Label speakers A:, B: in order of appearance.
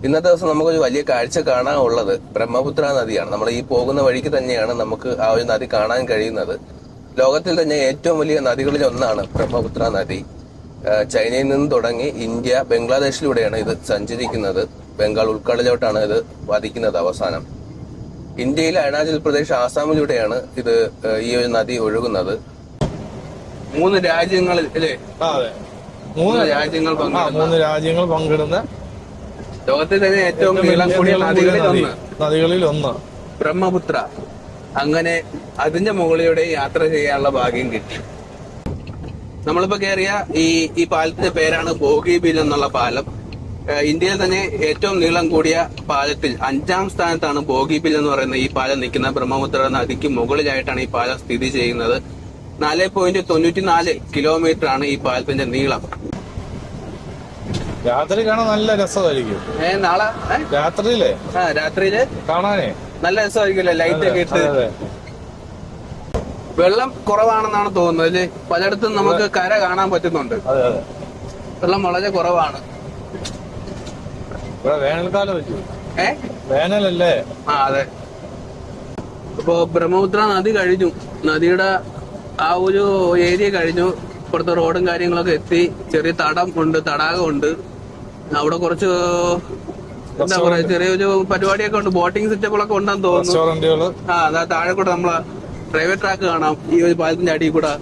A: ഇന്നത്തെ ദിവസം നമുക്കൊരു വലിയ കാഴ്ച കാണാനുള്ളത് ബ്രഹ്മപുത്ര നദിയാണ്. നമ്മൾ ഈ പോകുന്ന വഴിക്ക് തന്നെയാണ് നമുക്ക് ആ ഒരു നദി കാണാൻ കഴിയുന്നത്. ലോകത്തിൽ തന്നെ ഏറ്റവും വലിയ നദികളിൽ ഒന്നാണ് ബ്രഹ്മപുത്ര നദി. ചൈനയിൽ നിന്ന് തുടങ്ങി ഇന്ത്യ ബംഗ്ലാദേശിലൂടെയാണ് ഇത് സഞ്ചരിക്കുന്നത്. ബംഗാൾ ഉൾക്കടലിലോട്ടാണ് ഇത് പതിക്കുന്നത് അവസാനം. ഇന്ത്യയിലെ അരുണാചൽ പ്രദേശ്, ആസാമിലൂടെയാണ് ഇത് ഈ ഒരു നദി ഒഴുകുന്നത്. 3 രാജ്യങ്ങളിൽ അല്ലേ? മൂന്ന് രാജ്യങ്ങൾ പങ്കിടുന്ന ലോകത്തിൽ തന്നെ ഏറ്റവും നീളം കൂടിയ നദികളിൽ ഒന്ന് ബ്രഹ്മപുത്ര. അങ്ങനെ അതിന്റെ മുകളിലൂടെ യാത്ര ചെയ്യാനുള്ള ഭാഗ്യം കിട്ടി. നമ്മളിപ്പോ കയറിയ ഈ പാലത്തിന്റെ പേരാണ് ബോഗിബീൽ എന്നുള്ള പാലം. ഇന്ത്യയിൽ തന്നെ ഏറ്റവും നീളം കൂടിയ പാലത്തിൽ 5ാം സ്ഥാനത്താണ് ബോഗിബീൽ എന്ന് പറയുന്ന ഈ പാലം നിൽക്കുന്ന. ബ്രഹ്മപുത്ര നദിക്ക് മുകളിലായിട്ടാണ് ഈ പാലം സ്ഥിതി ചെയ്യുന്നത്. 4.94 കിലോമീറ്റർ ആണ് ഈ പാലത്തിന്റെ നീളം.
B: രാത്രി കാണാൻ നല്ല രസമായിരിക്കും.
A: നാളെ രാത്രിയില്
B: കാണാനേ
A: നല്ല രസമായിരിക്കുമല്ലേ, ലൈറ്റ് ഒക്കെ ഇട്ട്. വെള്ളം കുറവാണെന്നാണ് തോന്നുന്നത് അല്ലേ? പലയിടത്തും നമുക്ക് കര കാണാൻ പറ്റുന്നുണ്ട്. വെള്ളം വളരെ കുറവാണ്.
B: വേനൽക്കാലം വേനലല്ലേ?
A: അതെ. അപ്പൊ ബ്രഹ്മപുത്ര നദി കഴിഞ്ഞു. നദിയുടെ ആ ഒരു ഏരിയ കഴിഞ്ഞു. ഇപ്പുറത്തെ റോഡും കാര്യങ്ങളൊക്കെ എത്തി. ചെറിയ തടാകമുണ്ട്. അവിടെ കുറച്ച് എന്താ പറയാ, ചെറിയൊരു പരിപാടിയൊക്കെ ഉണ്ട്. ബോട്ടിംഗ് സെറ്റപ്പുകളൊക്കെ ഉണ്ടെന്ന് തോന്നുന്നു. അതാ താഴെ കൂടെ നമ്മളെ പ്രൈവറ്റ് ട്രാക്ക് കാണാം ഈ ഒരു പാലത്തിന്റെ അടിയിൽ കൂടെ.